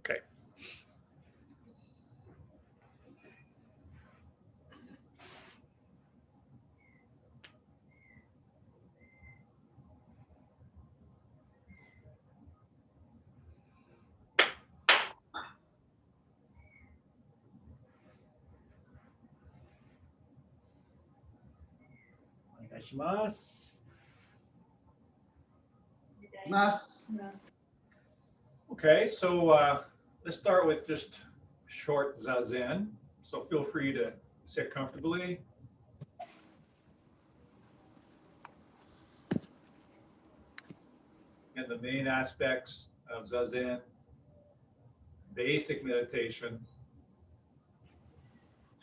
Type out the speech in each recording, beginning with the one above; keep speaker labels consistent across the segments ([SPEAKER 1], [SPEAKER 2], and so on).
[SPEAKER 1] Okay. Onegaishimasu.
[SPEAKER 2] Mas.
[SPEAKER 1] Okay, so let's start with just short zazen. So feel free to sit comfortably. And the main aspects of zazen, basic meditation,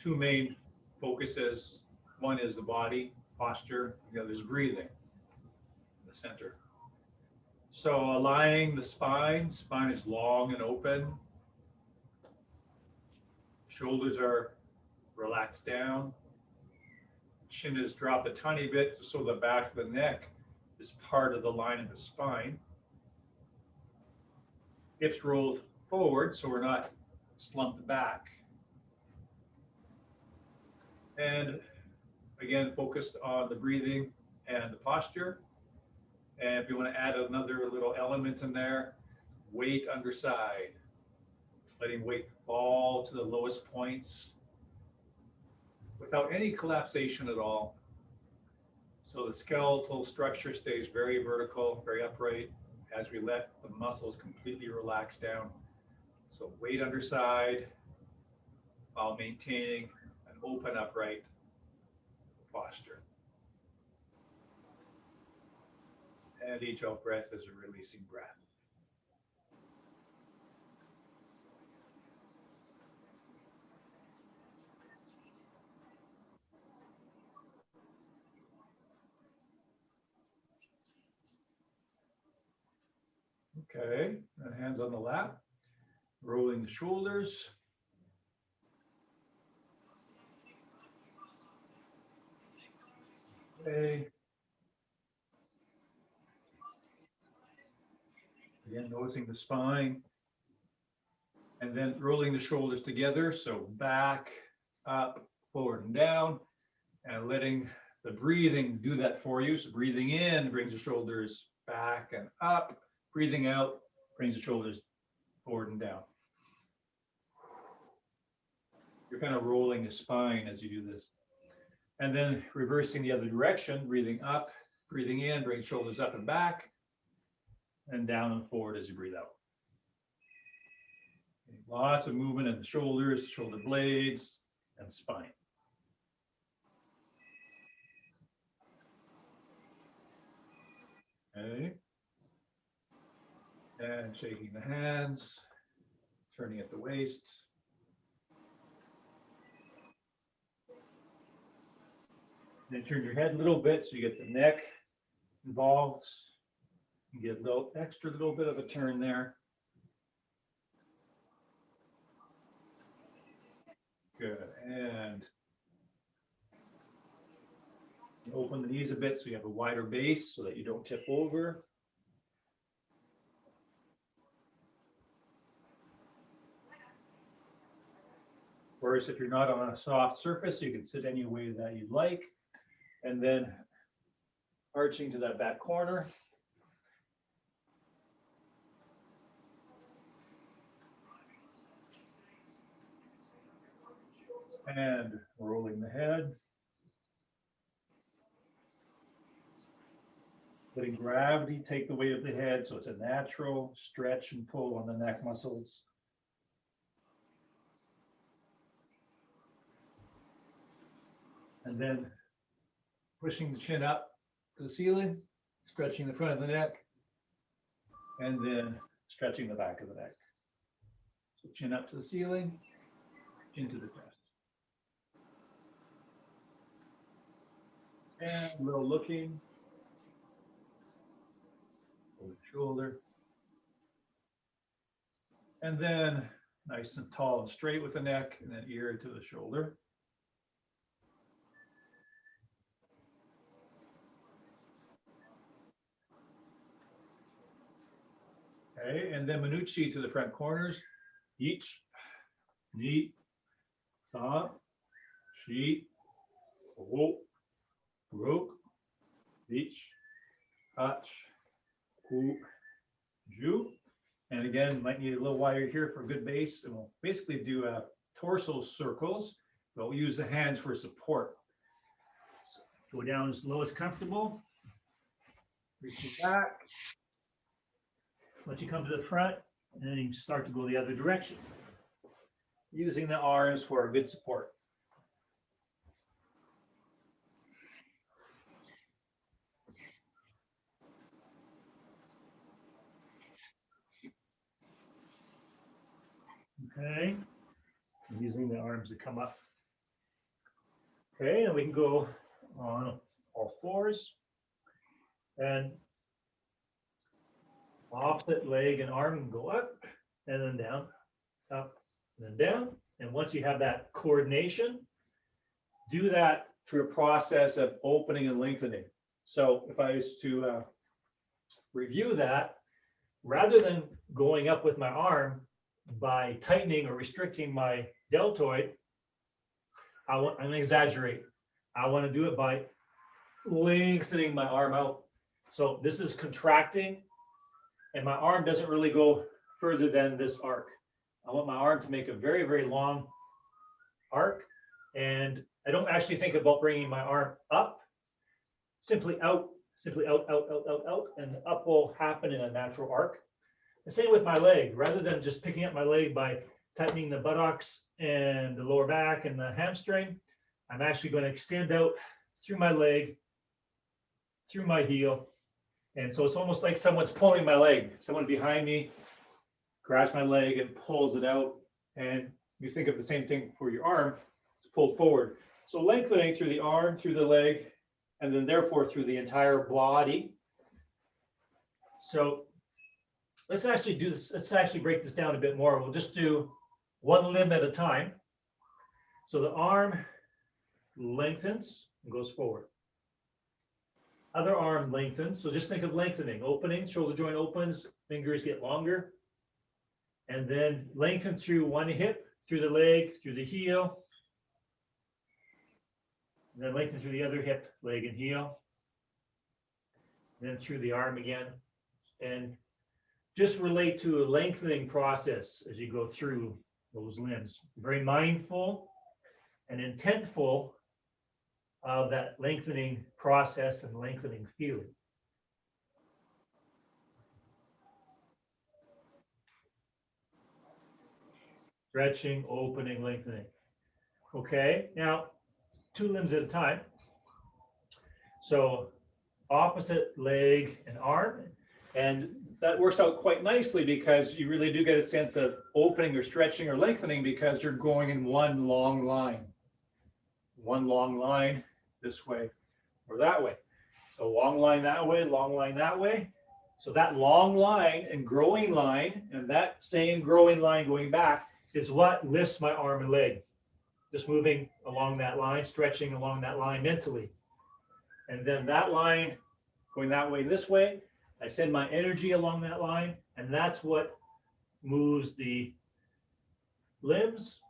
[SPEAKER 1] two main focuses. One is the body posture, the other is breathing in the center. So aligning the spine is long and open. Shoulders are relaxed down. Chin is dropped a tiny bit so the back of the neck is part of the line of the spine. Hips rolled forward so we're not slumped back. And again, focused on the breathing and the posture. And if you want to add another little element in there, weight underside, letting weight fall to the lowest points without any collapsation at all. So the skeletal structure stays very vertical, very upright as we let the muscles completely relax down. So weight underside while maintaining an open, upright posture. And each out breath is a releasing breath. Okay, and hands on the lap, rolling the shoulders. Okay. Again, noticing the spine. And then rolling the shoulders together. So back, up, forward and down, and letting the breathing do that for you. So breathing in brings the shoulders back and up. Breathing out brings the shoulders forward and down. You're kind of rolling the spine as you do this. And then reversing the other direction, breathing up, breathing in, bring shoulders up and back, and down and forward as you breathe out. Okay, lots of movement in the shoulders, shoulder blades, and spine. Okay. And shaking the hands, turning at the waist. Then turn your head a little bit so you get the neck involved. You get a little extra little bit of a turn there. Good. And open the knees a bit so you have a wider base so that you don't tip over. Of course, if you're not on a soft surface, you can sit any way that you like. And then arching to that back corner. And rolling the head. Letting gravity take the weight of the head so it's a natural stretch and pull on the neck muscles. And then pushing the chin up to the ceiling, stretching the front of the neck, and then stretching the back of the neck. So chin up to the ceiling, into the chest. And a little looking over the shoulder. And then nice and tall and straight with the neck, and then ear to the shoulder. Okay, and then Manucci to the front corners. Ich, ni, sa, shi, ho, rok, ich, ach, hu, ju. And again, might need a little wider here for a good base. And we'll basically do torso circles, but we'll use the hands for support. So go down as low as comfortable. Reach it back. Let you come to the front, and then you start to go the other direction, using the arms for a good support. Okay, using the arms to come up. Okay, and we can go on all fours and opposite leg and arm can go up and then down, up and then down. And once you have that coordination, do that through a process of opening and lengthening. So if I was to review that, rather than going up with my arm by tightening or restricting my deltoid, I'm going to exaggerate. I want to do it by lengthening my arm out. So this is contracting, and my arm doesn't really go further than this arc. I want my arm to make a very, very long arc, and I don't actually think about bringing my arm up, simply out, out, and the up will happen in a natural arc. The same with my leg. Rather than just picking up my leg by tightening the buttocks and the lower back and the hamstring, I'm actually going to extend out through my leg, through my heel. And so it's almost like someone's pulling my leg. Someone behind me grabs my leg and pulls it out. And you think of the same thing for your arm, it's pulled forward. So lengthening through the arm, through the leg, and then therefore through the entire body. So let's actually do this. Let's actually break this down a bit more. We'll just do one limb at a time. So the arm lengthens and goes forward. Other arm lengthens. So just think of lengthening, opening, shoulder joint opens, fingers get longer. And then lengthen through one hip, through the leg, through the heel. And then lengthen through the other hip, leg, and heel. And then through the arm again. And just relate to a lengthening process as you go through those limbs. Very mindful and intentful of that lengthening process and lengthening feeling. Stretching, opening, lengthening. Okay, now 2 limbs at a time. So opposite leg and arm. And that works out quite nicely because you really do get a sense of opening or stretching or lengthening because you're going in one long line. One long line this way or that way. So long line that way, long line that way. So that long line and growing line and that same growing line going back is what lifts my arm and leg. Just moving along that line, stretching along that line mentally. And then that line going that way, this way, I send my energy along that line, and that's what moves the limbs.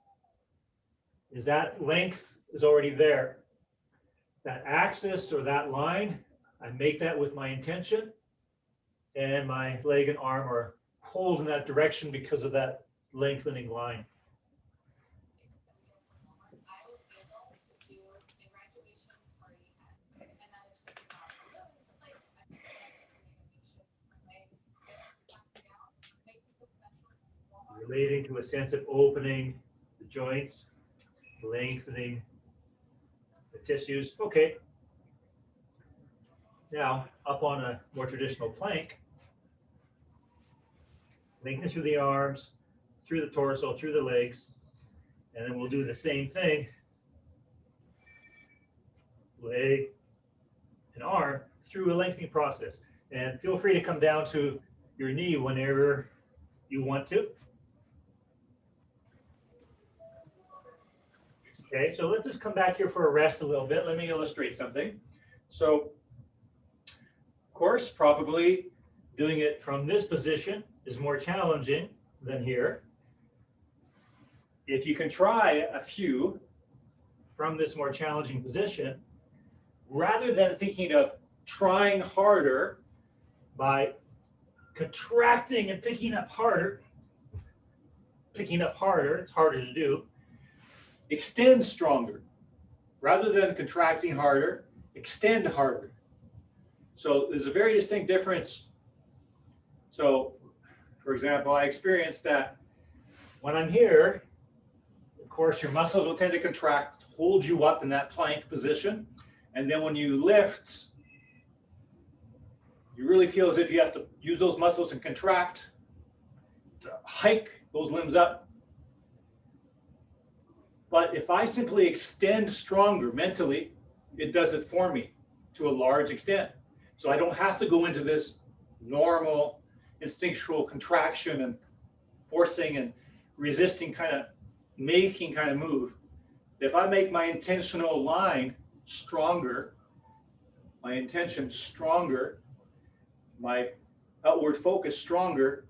[SPEAKER 1] Is that length is already there. That axis or that line, I make that with my intention, and my leg and arm are pulled in that direction because of that lengthening line. Relating to a sense of opening the joints, lengthening the tissues. Okay. Now, up on a more traditional plank, lengthen through the arms, through the torso, through the legs, and then we'll do the same thing, leg and arm, through a lengthening process. And feel free to come down to your knee whenever you want to. Okay, so let's just come back here for a rest a little bit. Let me illustrate something. So, of course, probably doing it from this position is more challenging than here.
[SPEAKER 2] if you can try a few from this more challenging position, rather than thinking of trying harder by contracting and picking up harder, it's harder to do, extend stronger. Rather than contracting harder, extend harder. So there's a very distinct difference. So, for example, I experienced that when I'm here, of course, your muscles will tend to contract, hold you up in that plank position. And then when you lift, you really feel as if you have to use those muscles and contract to hike those limbs up. But if I simply extend stronger mentally, it does it for me to a large extent. So I don't have to go into this normal instinctual contraction and forcing and resisting kind of making kind of move. If I make my intentional line stronger, my intention stronger, my outward focus stronger,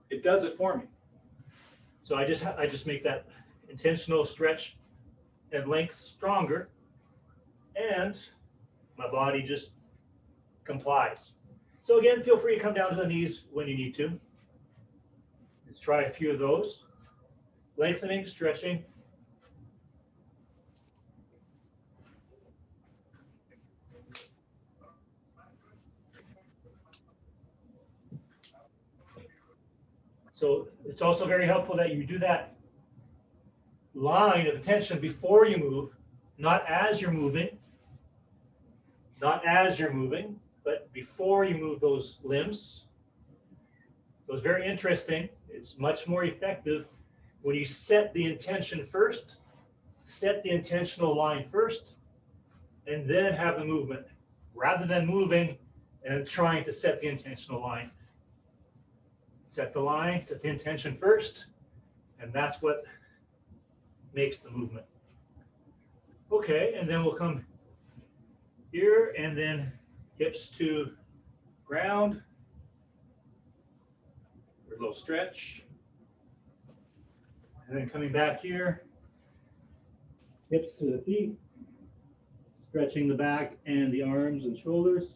[SPEAKER 2] it does it for me. So I just make that intentional stretch and length stronger, and my body just complies. So again, feel free to come down to the knees when you need to. Let's try a few of those. Lengthening, stretching. So it's also very helpful that you do that line of attention before you move, not as you're moving, but before you move those limbs. So it's very interesting. It's much more effective when you set the intention first, set the intentional line first, and then have the movement, rather than moving and trying to set the intentional line. Set the line, set the intention first, and that's what makes the movement. Okay, and then we'll come here and then hips to ground. A little stretch. And then coming back here, hips to the feet, stretching the back and the arms and shoulders.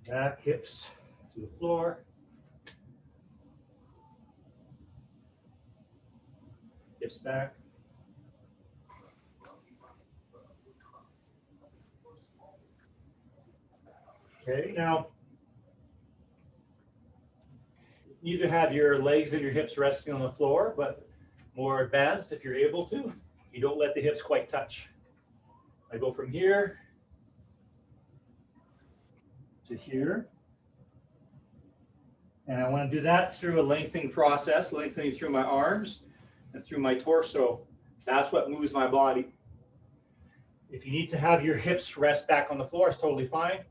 [SPEAKER 2] Back, hips to the floor. Hips back. Okay, now you either have your legs and your hips resting on the floor, but more advanced if you're able to. You don't let the hips quite touch. I go from here to here. And I want to do that through a lengthening process, lengthening through my arms and through my torso. That's what moves my body. If you need to have your hips rest back on the floor, it's totally fine.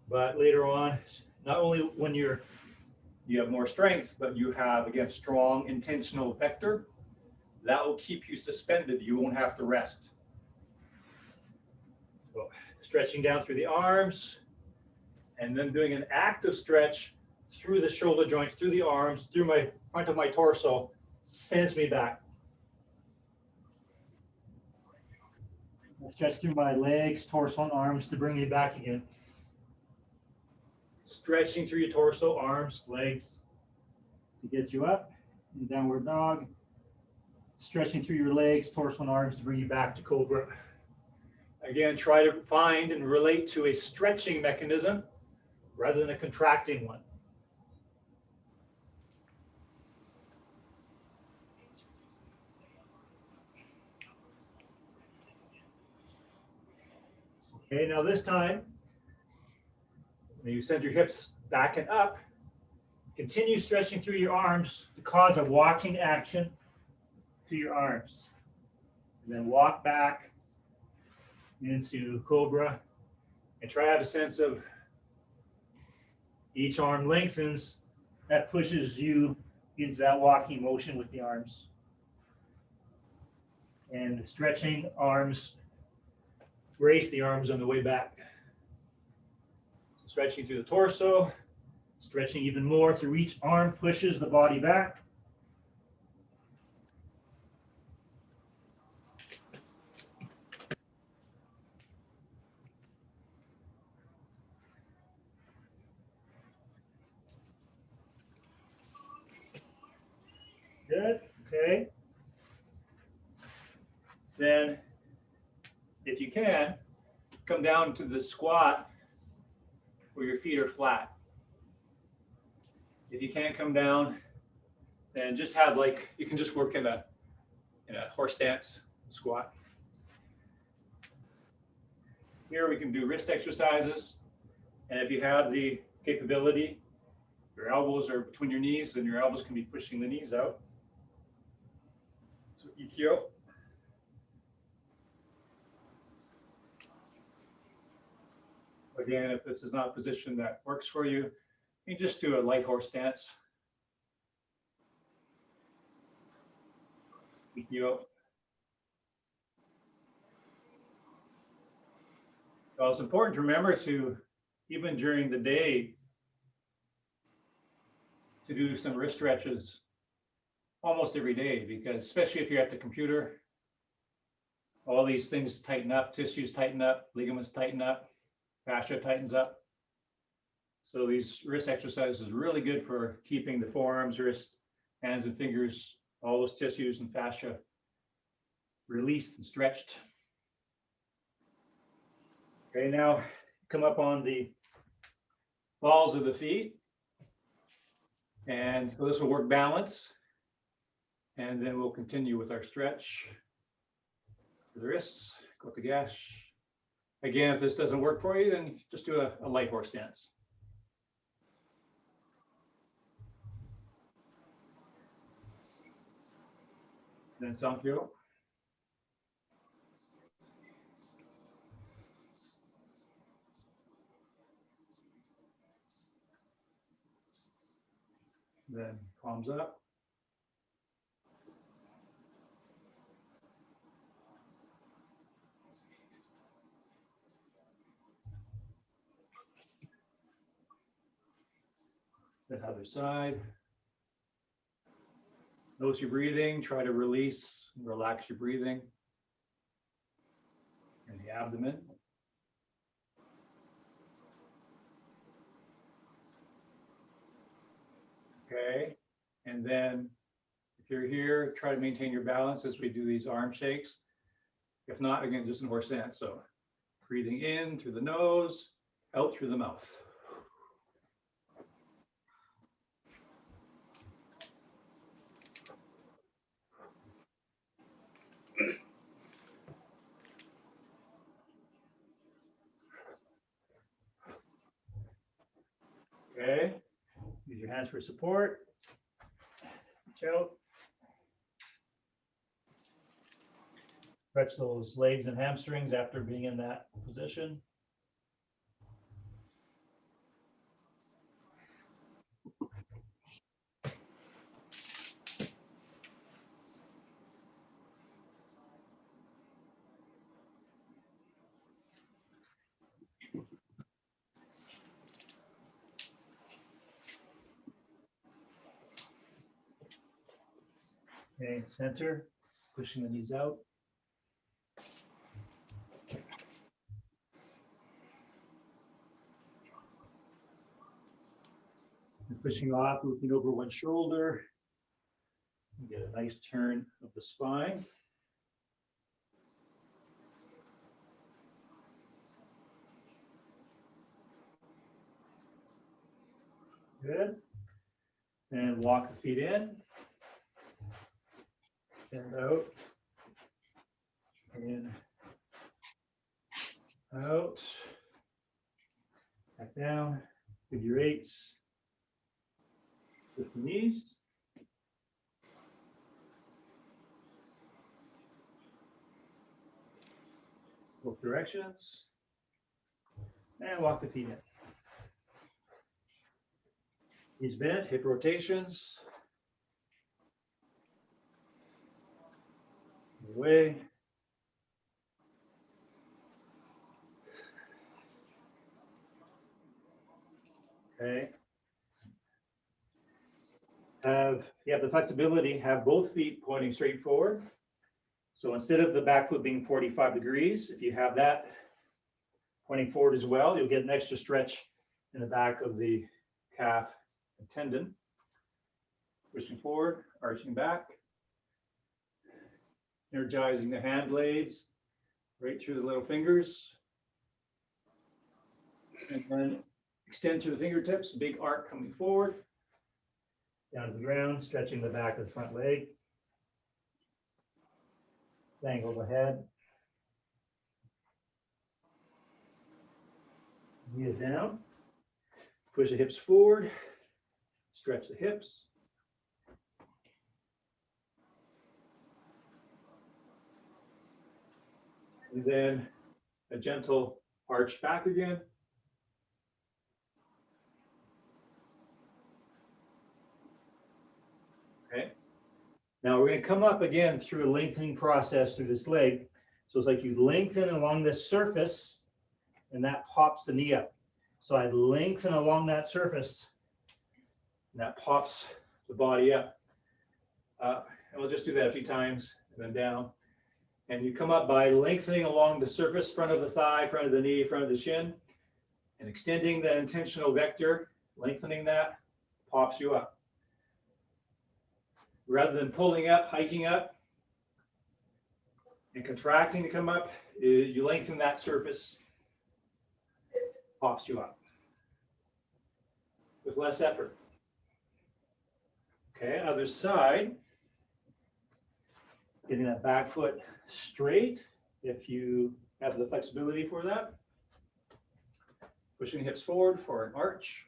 [SPEAKER 2] But later on, not only when you have more strength, but you have, again, strong intentional vector, that will keep you suspended. You won't have to rest. So, stretching down through the arms, and then doing an active stretch through the shoulder joints, through the arms, through my front of my torso, sends me back. I stretch through my legs, torso, and arms to bring me back again. Stretching through your torso, arms, legs to get you up in downward dog. Stretching through your legs, torso, and arms to bring you back to cobra. Again, try to find and relate to a stretching mechanism rather than a contracting one. Okay, now this time, when you send your hips back and up, continue stretching through your arms to cause a walking action to your arms. And then walk back into cobra and try to have a sense of each arm lengthens. That pushes you into that walking motion with the arms. And stretching arms, brace the arms on the way back. So stretching through the torso,
[SPEAKER 3] Stretching even more through each arm pushes the body back. Good, okay.
[SPEAKER 2] Then, if you can, come down to the squat where your feet are flat. If you can't come down, then just have like, you can just work in a horse stance squat. Here we can do wrist exercises. And if you have the capability, your elbows are between your knees, then your elbows can be pushing the knees out. So Aikido. Again, if this is not a position that works for you, you can just do a light horse stance. Aikido. So it's important to remember to, even during the day, to do some wrist stretches almost every day, because especially if you're at the computer, all these things tighten up, tissues tighten up, ligaments tighten up, fascia tightens up. So these wrist exercises are really good for keeping the forearms, wrist, hands and fingers, all those tissues and fascia released and stretched. Okay, now come up on the balls of the feet. And so this will work balance. And then we'll continue with our stretch for the wrists, go to gash. Again, if this doesn't work for you, then just do a light horse stance. Then Sankyo. Then palms up. Then other side. Notice your breathing, try to release, relax your breathing in the abdomen. Okay, and then if you're here, try to maintain your balance as we do these arm shakes. If not, again, just in horse stance. So breathing in through the nose, out through the mouth. Okay, use your hands for support. Reach out.
[SPEAKER 3] Stretch those legs and hamstrings after being in that position. Okay, center, pushing the knees out. And pushing off, looking over one shoulder. Get a nice turn of the spine. Good. And walk the feet in. And out. In. Out. Back down. With your eights. Lift the knees. Both directions. And walk the feet in. Knees bent, hip rotations. Away. Okay. You have the flexibility, have both feet pointing straight forward. So instead of the back foot being 45 degrees, if you have that pointing forward as well, you'll get an extra stretch in the back of the calf and tendon. Pushing forward, arching back, energizing the hand blades right through the little fingers. And then extend through the fingertips, big arc coming forward. Down to the ground, stretching the back of the front leg. Dangle the head. Knee down. Push the hips forward. Stretch the hips. And then a gentle arch back again. Okay. Now we're going to come up again through a lengthening process through this leg. So it's like you lengthen along this surface and that pops the knee up. So I lengthen along that surface and that pops the body up. And we'll just do that a few times and then down. And you come up by lengthening along the surface, front of the thigh, front of the knee, front of the shin, and extending the intentional vector, lengthening that, pops you up. Rather than pulling up, hiking up, and contracting to come up, you lengthen that surface, pops you up with less effort. Okay, other side, getting that back foot straight if you have the flexibility for that. Pushing hips forward for an arch.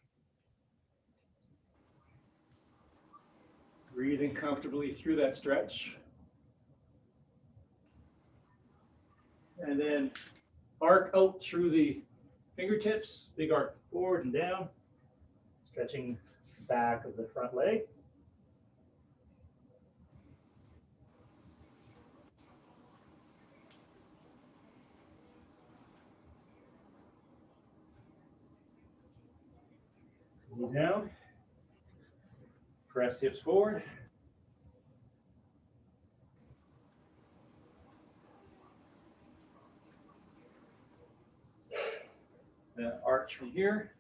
[SPEAKER 3] Breathing comfortably through that stretch. And then arc out through the fingertips, big arc forward and down, stretching the back of the front leg. Move down, press hips forward. Arch from here.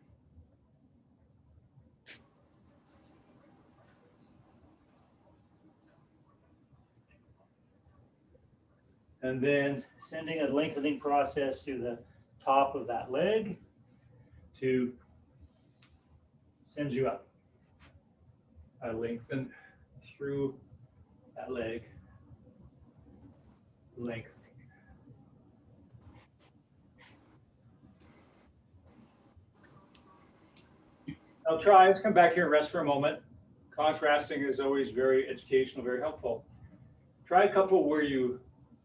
[SPEAKER 3] And then sending a lengthening process to the top of that leg to send you up. I lengthen through that leg. Length. Now try, let's come back here and rest for a moment. Contrasting is always very educational, very helpful. Try a couple where you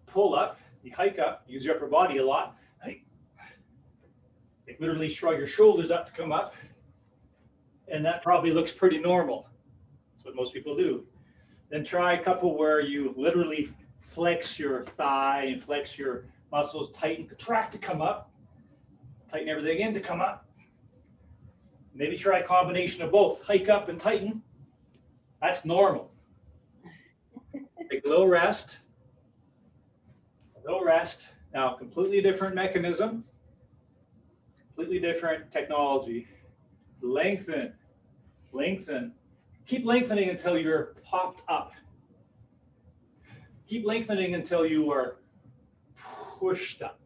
[SPEAKER 3] pull up, you hike up, use your upper body a lot. Like literally shrug your shoulders up to come up. And that probably looks pretty normal. That's what most people do. Then try a couple where you literally flex your thigh and flex your muscles, tighten, contract to come up. Tighten everything in to come up. Maybe try a combination of both, hike up and tighten. That's normal. Take a little rest. A little rest. Now, completely different mechanism, completely different technology. Lengthen, lengthen. Keep lengthening until you're popped up. Keep lengthening until you are pushed up.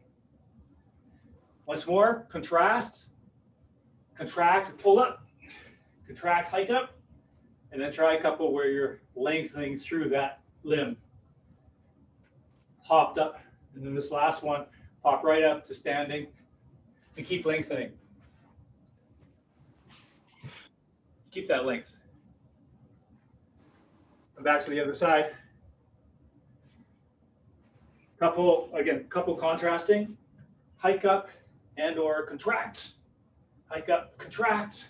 [SPEAKER 3] Once more, contrast. Contract, pull up, contract, hike up, and then try a couple where you're lengthening through that limb. Popped up, and then this last one, pop right up to standing, and keep lengthening. Keep that length. Come back to the other side. Couple contrasting, hike up and or contract. Hike up, contract,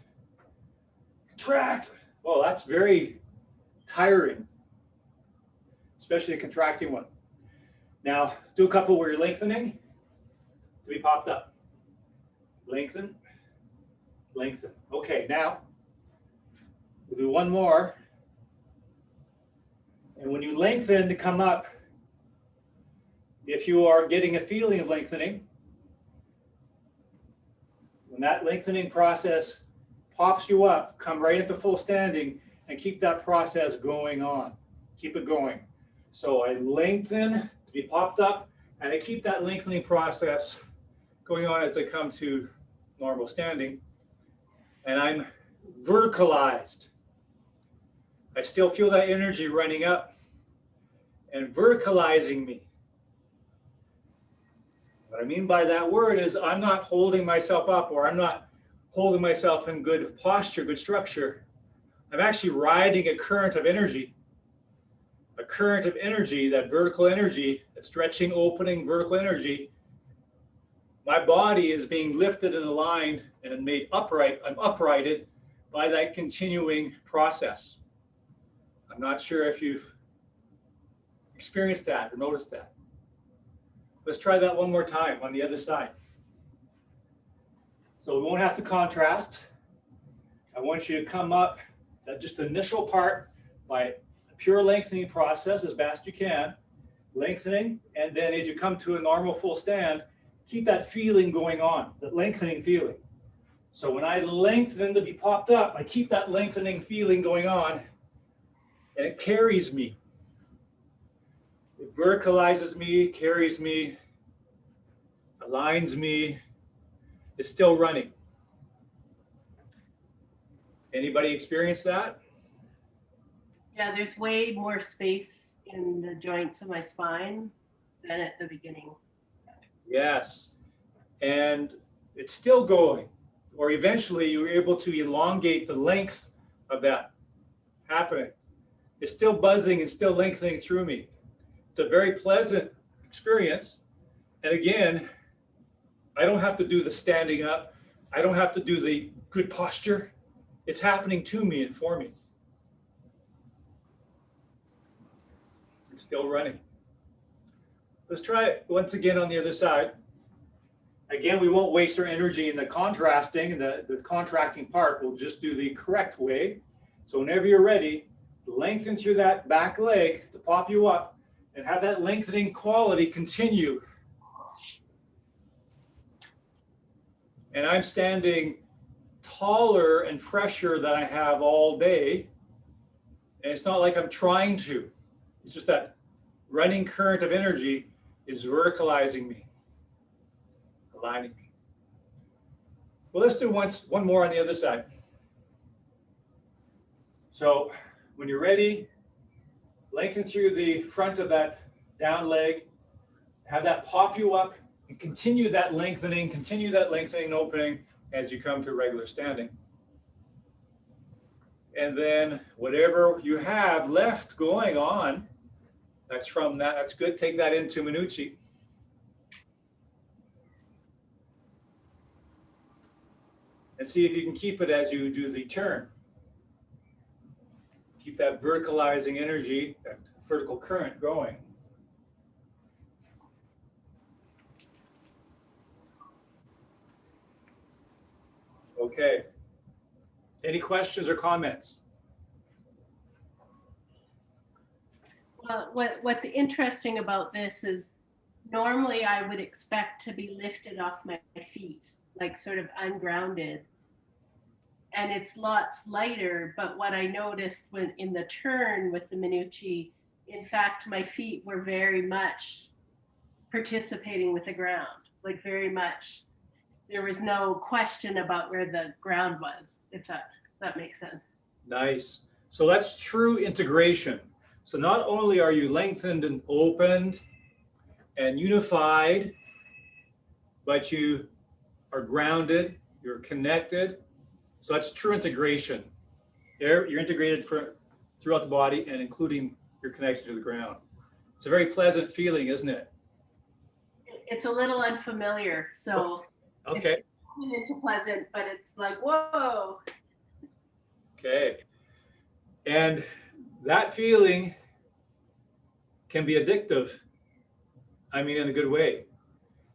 [SPEAKER 3] contract. Well, that's very tiring, especially a contracting one. Now, do a couple where you're lengthening to be popped up. Lengthen, lengthen. Okay, now we'll do one more
[SPEAKER 2] And when you lengthen to come up, if you are getting a feeling of lengthening, when that lengthening process pops you up, come right into full standing and keep that process going on. Keep it going. So I lengthen to be popped up, and I keep that lengthening process going on as I come to normal standing. And I'm verticalized. I still feel that energy running up and verticalizing me. What I mean by that word is I'm not holding myself up, or I'm not holding myself in good posture, good structure. I'm actually riding a current of energy. A current of energy, that vertical energy, that stretching, opening, vertical energy. My body is being lifted and aligned and made upright. I'm uprighted by that continuing process. I'm not sure if you've experienced that or noticed that. Let's try that one more time on the other side. So we won't have to contrast. I want you to come up that just the initial part by a pure lengthening process as best you can, lengthening, and then as you come to a normal full stand, keep that feeling going on, that lengthening feeling. So when I lengthen to be popped up, I keep that lengthening feeling going on, and it carries me. It verticalizes me, carries me, aligns me. It's still running. Anybody experience that?
[SPEAKER 4] Yeah, there's way more space in the joints of my spine than at the beginning.
[SPEAKER 2] Yes. And it's still going. Or eventually you're able to elongate the length of that happening. It's still buzzing and still lengthening through me. It's a very pleasant experience. And again, I don't have to do the standing up. I don't have to do the good posture. It's happening to me and for me. It's still running. Let's try it once again on the other side. Again, we won't waste our energy in the contrasting, the contracting part. We'll just do the correct way. So whenever you're ready, lengthen through that back leg to pop you up and have that lengthening quality continue. And I'm standing taller and fresher than I have all day. And it's not like I'm trying to. It's just that running current of energy is verticalizing me, aligning me. Well, let's do one more on the other side. So when you're ready, lengthen through the front of that down leg, have that pop you up, and continue that lengthening and opening as you come to regular standing. And then whatever you have left going on, that's from that, that's good. Take that into Minucci. And see if you can keep it as you do the turn. Keep that verticalizing energy, that vertical current going. Okay. Any questions or comments?
[SPEAKER 4] Well, what's interesting about this is normally I would expect to be lifted off my feet, like sort of ungrounded. And it's lots lighter, but what I noticed when in the turn with the Minucci, in fact, my feet were very much participating with the ground, like very much. There was no question about where the ground was, if that makes sense.
[SPEAKER 2] Nice. So that's true integration. So not only are you lengthened and opened and unified, but you are grounded, you're connected. So that's true integration. You're integrated throughout the body and including your connection to the ground. It's a very pleasant feeling, isn't it?
[SPEAKER 4] It's a little unfamiliar, so
[SPEAKER 2] okay.
[SPEAKER 4] It's into pleasant, but it's like, whoa.
[SPEAKER 2] Okay. And that feeling can be addictive. I mean, in a good way.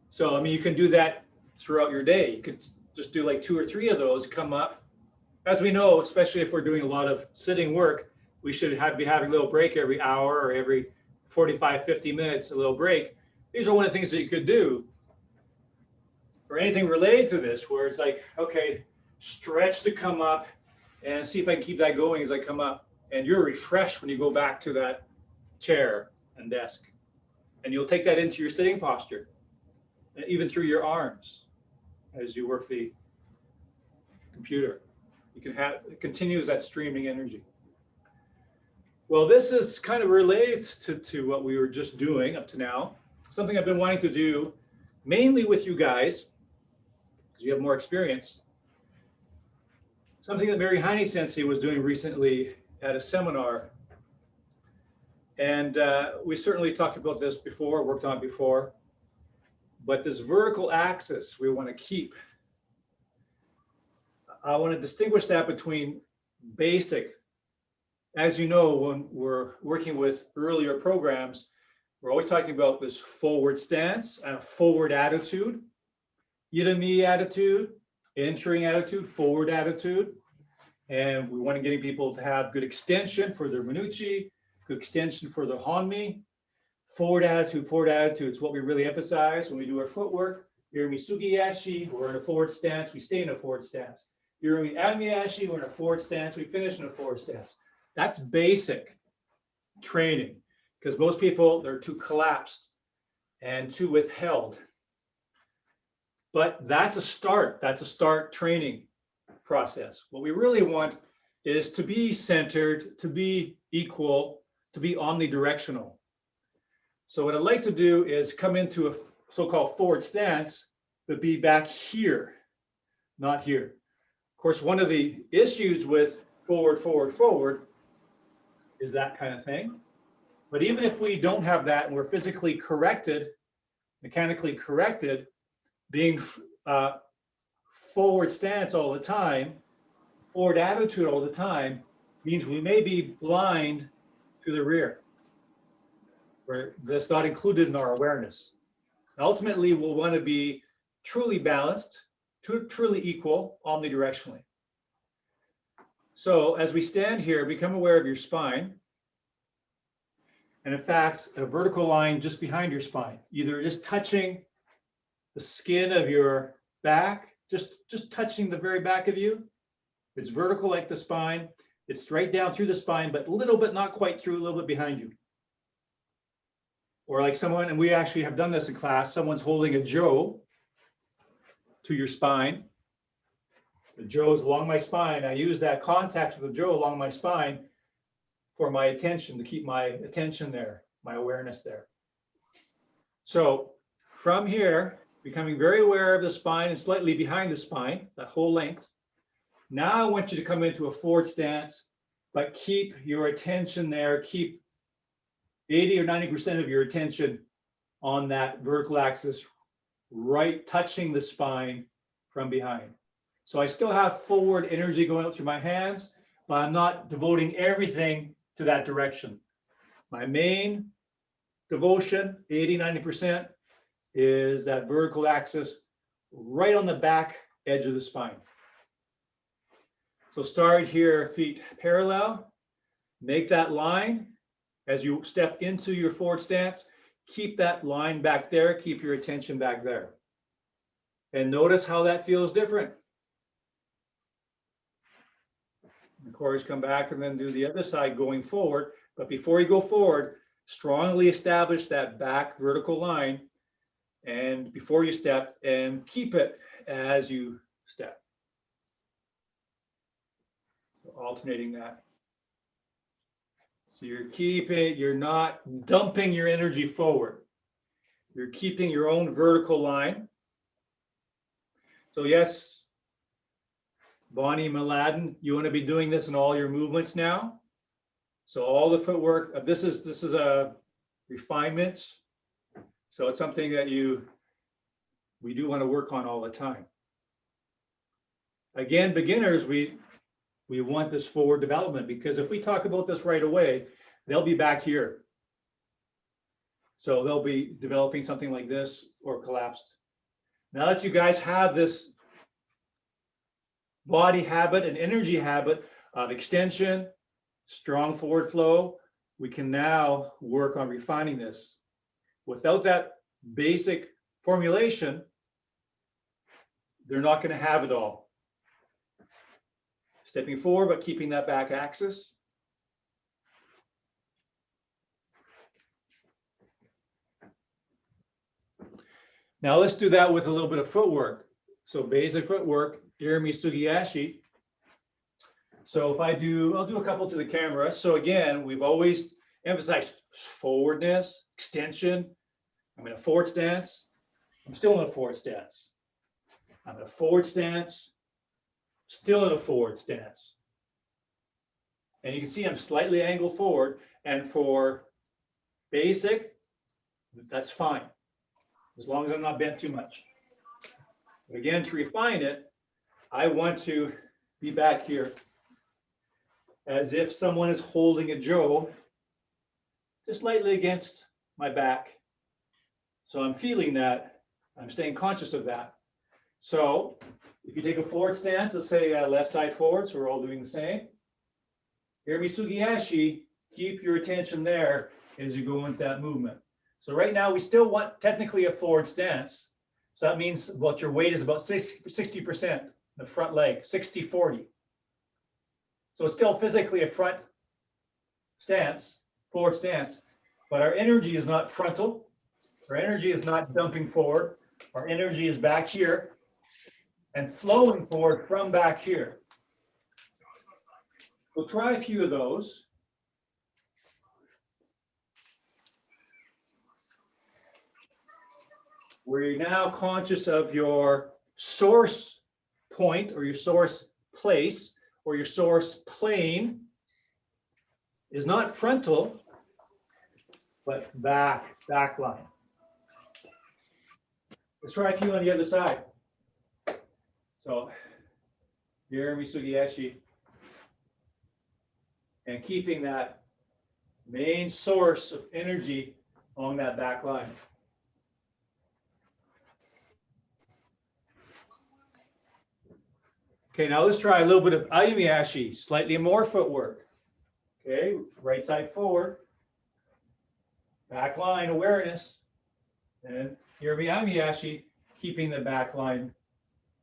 [SPEAKER 2] So, I mean, you can do that throughout your day. You could just do like 2 or 3 of those, come up. As we know, especially if we're doing a lot of sitting work, we should be having a little break every hour or every 45, 50 minutes, a little break. These are one of the things that you could do, or anything related to this, where it's like, okay, stretch to come up and see if I can keep that going as I come up. And you're refreshed when you go back to that chair and desk. And you'll take that into your sitting posture, and even through your arms as you work the computer. You can have, it continues that streaming energy. Well, this is kind of related to what we were just doing up to now. Something I've been wanting to do mainly with you guys, because you have more experience. Something that Mary Heine Sensei was doing recently at a seminar. And we certainly talked about this before, worked on it before. But this vertical axis we want to keep. I want to distinguish that between basic. As you know, when we're working with earlier programs, we're always talking about this forward stance and a forward attitude, Yidami attitude, entering attitude, forward attitude. And we want to get people to have good extension for their Minuchi, good extension for their Hanmi. Forward attitude is what we really emphasize when we do our footwork. Irimi Sugiyashi, we're in a forward stance, we stay in a forward stance. Irimi Amiyashi, we're in a forward stance, we finish in a forward stance. That's basic training, because most people, they're too collapsed and too withheld. But that's a start training process. What we really want is to be centered, to be equal, to be omnidirectional. So what I'd like to do is come into a so-called forward stance, but be back here, not here. Of course, one of the issues with forward is that kind of thing. But even if we don't have that and we're physically corrected, mechanically corrected, being forward stance all the time, forward attitude all the time, means we may be blind to the rear, where that's not included in our awareness. Ultimately, we'll want to be truly balanced, truly equal, omnidirectionally. So as we stand here, become aware of your spine. And in fact, a vertical line just behind your spine, either just touching the skin of your back, just touching the very back of you. It's vertical like the spine. It's straight down through the spine, but a little bit, not quite through, a little bit behind you. Or like someone, and we actually have done this in class, someone's holding a jo to your spine. The jo is along my spine. I use that contact of the jo along my spine for my attention, to keep my attention there, my awareness there. So from here, becoming very aware of the spine and slightly behind the spine, that whole length. Now I want you to come into a forward stance, but keep your attention there, keep 80 or 90% of your attention on that vertical axis, right touching the spine from behind. So I still have forward energy going out through my hands, but I'm not devoting everything to that direction. My main devotion, 80, 90%, is that vertical axis right on the back edge of the spine. So start here, feet parallel, make that line. As you step into your forward stance, keep that line back there, keep your attention back there. And notice how that feels different. Of course, come back and then do the other side going forward. But before you go forward, strongly establish that back vertical line. And before you step, and keep it as you step. So alternating that. So you're not dumping your energy forward. You're keeping your own vertical line. So yes, Bonnie Mladen, you want to be doing this in all your movements now. So all the footwork, this is a refinement. So it's something that we do want to work on all the time. Again, beginners, we want this forward development, because if we talk about this right away, they'll be back here. So they'll be developing something like this or collapsed. Now that you guys have this body habit and energy habit of extension, strong forward flow. We can now work on refining this. Without that basic formulation, they're not going to have it all. Stepping forward, but keeping that back axis. Now let's do that with a little bit of footwork. So basic footwork, Irimi Sugiyashi. So if I'll do a couple to the camera. So again, we've always emphasized forwardness, extension. I'm in a forward stance. I'm still in a forward stance. I'm in a forward stance, still in a forward stance. And you can see I'm slightly angled forward. And for basic, that's fine, as long as I'm not bent too much. But again, to refine it, I want to be back here as if someone is holding a Joe just lightly against my back. So I'm feeling that, I'm staying conscious of that. So if you take a forward stance, let's say left side forward, so we're all doing the same. Irimi Sugiyashi, keep your attention there as you go into that movement. So right now we still want technically a forward stance. So that means about your weight is about 60% the front leg, 60-40. So it's still physically a front stance, forward stance, but our energy is not frontal. Our energy is not dumping forward. Our energy is back here and flowing forward from back here. We'll try a few of those. Where you're now conscious of your source point or your source place or your source plane is not frontal, but back line. Let's try a few on the other side. So, Irimi Sugiyashi, and keeping that main source of energy along that back line. Okay, now let's try a little bit of Ayumi-ashi, slightly more footwork. Okay, right side forward, back line awareness, and Ayumi-ashi, keeping the back line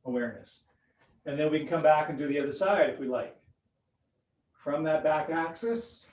[SPEAKER 2] awareness. And then we can come back and do the other side if we like. From that back axis,